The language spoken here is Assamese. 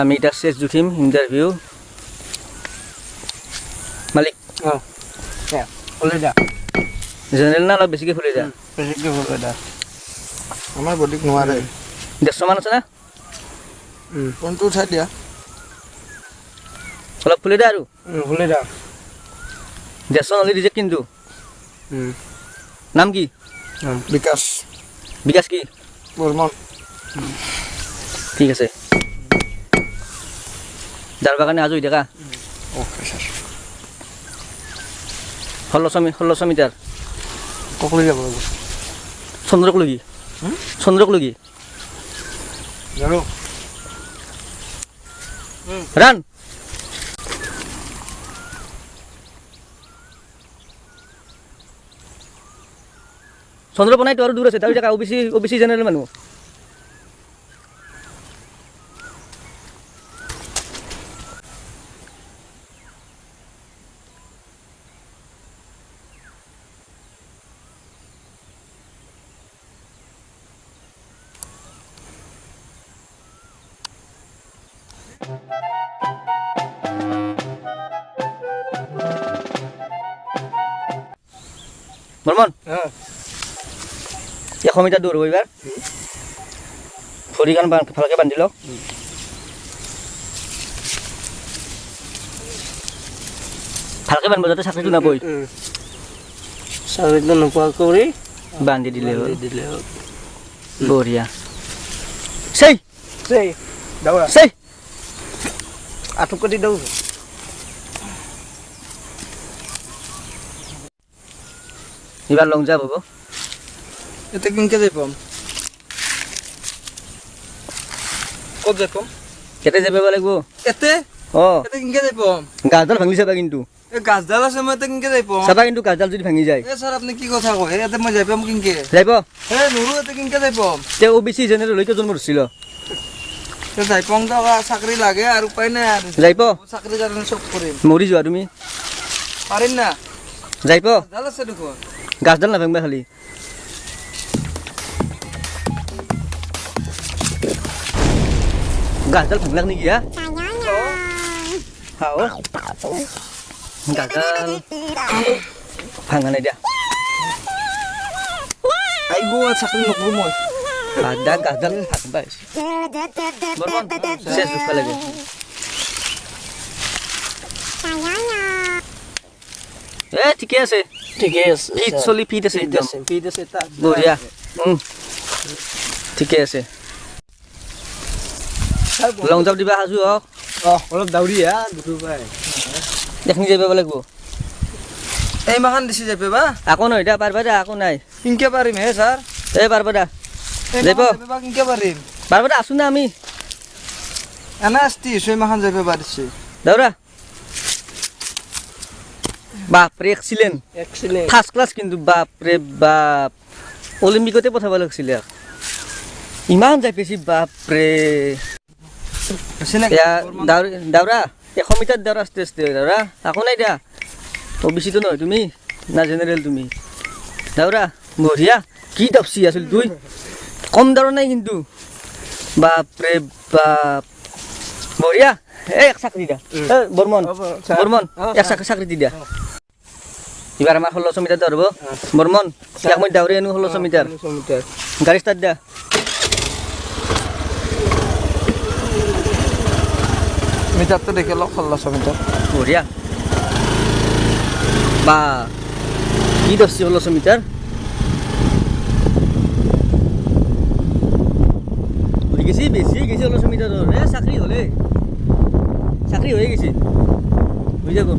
আমি এটা শেষ জুখিম ইন্টাৰভিউ মালিক খুলে যা জেনাৰেল না অলপ বেছিকৈ খুলি যা বেছিকৈ খুলে যা আমাৰ বডিক নোৱাৰে 150 মান আছে না ফোনটো উঠাই দিয়া অলপ খুলি দে আৰু খুলে যা 150 নলি ৰিজেক্ট কিন্তু নাম কি বিকাশ বিকাশ কি বৰ্মন ঠিক আছে যাৰ কাৰণে আজৰি দেখা ওকে স্যাৰ 1600 মিটাৰ ককলি যাব লাগিব চন্দ্ৰক লগি জানো ৰান চন্দ্ৰ বনাইতো আৰু দূৰ আছে তাৰ জেগা ওবিসি জেনেৰেল মানুহ বৰ্মন 100 মিটাৰ দৌৰ এইবাৰ ভৰিখন ভালকৈ বান্ধি লওক ভালকৈ বান্ধিব যাতে চাকৰিটো নাপয় চাকৰিটো নোপোৱা কৰি বান্ধি দিলে হ'ল বঢ়িয়া সেই দাউৰা সেই আঠুকটি দৌৰ এইবাৰ লং জাম্প হ'ব এতে কিনকে যাই পাম ক'ত যাই পাম কেতে যাব লাগিব এতে অঁ এতে কিনকে যাই পাম গাছডাল ভাঙি চাবা কিন্তু এই গাছডাল আছে মই এতে কিনকে যাই পাম চাবা কিন্তু গাছডাল যদি ভাঙি যায় এ স্যার আপনি কি কথা কয় এতে মই যাই পাম কিনকে যাইব হে নুরু এতে কিনকে যাই পাম তে ওবিসি জেনেৰেল লৈকে জন্ম হৈছিল তে যাই পাম তো চাকৰি লাগে আৰ উপায় নাই আৰ যাইব চাকৰি জানেন সব কৰিম মৰি যোৱা তুমি পারিম না যাইব গাছডাল আছে দেখুন গাছডাল নাভাঙবা খালি গাছডাল ভাঙলাক নেকি হা গাছডাল ভাঙা নাই দিয়া আইব চাকরি নকৰো মই গাছডাল ভাঙবা শেষ দুখবা লাগে ঠিকে আছে ঠিকে আছে ফিট চলি ফিট আছে একদম ফিট আছে তা বঢ়িয়া ঠিকে আছে লং জাম্প দিবা সাজু হওক অলপ দাউৰি হা দুটো পাই দেখনি যাই পাব লাগিব এই মাখান দিছি যাই পাবা আকৌ নহয় দা পাৰবা দা আকৌ নাই কিনকে পাৰিম হে স্যাৰ এই পাৰবা দা এই যাইব মাখান যাই পাবা কিনকে পাৰিম পাৰবা দা আছো না আমি এনা আসতি ছয় মাখান যাই পাবা দিছি দাউৰা বাপৰে এক্সিলেণ্ট এক্সিলেন্ট ফাৰ্ষ্ট ক্লাছ কিন্তু বাপৰে বাপ অলিম্পিকতে পঠাব লাগিছিলে ইমান যাই পাইছি বাপৰে এয়া দাউৰা 100 মিটাৰ দাউৰা ষ্টেজ দাউৰা আকৌ নাই দিয়া ওবিচিটো নহয় তুমি না জেনেৰেল তুমি দাউৰা বঢ়িয়া কি তপচি আছিল তুই কম দাউৰা নাই কিন্তু বাপৰে বাপ বঢ়িয়া এক চাকৰি দিয়া বৰ্মন এক চাকৰি দি দিয়া এবাৰ আমাৰ 1600 মিটাৰ দৌৰিব বৰ্মন ইয়াক মই দাউৰি আনো 1600 মিটাৰ গাড়ী ষ্টাৰ্ট দিয়া মিটাৰটা দেখে লো 1600 মিটাৰ বঢ়িয়া বা কি দৌৰছি 1600 মিটাৰ হৈ গেছি বেছি গেছি 1600 মিটাৰ চাকৰি হ'লে চাকৰি হৈ গেছি হৈ যাব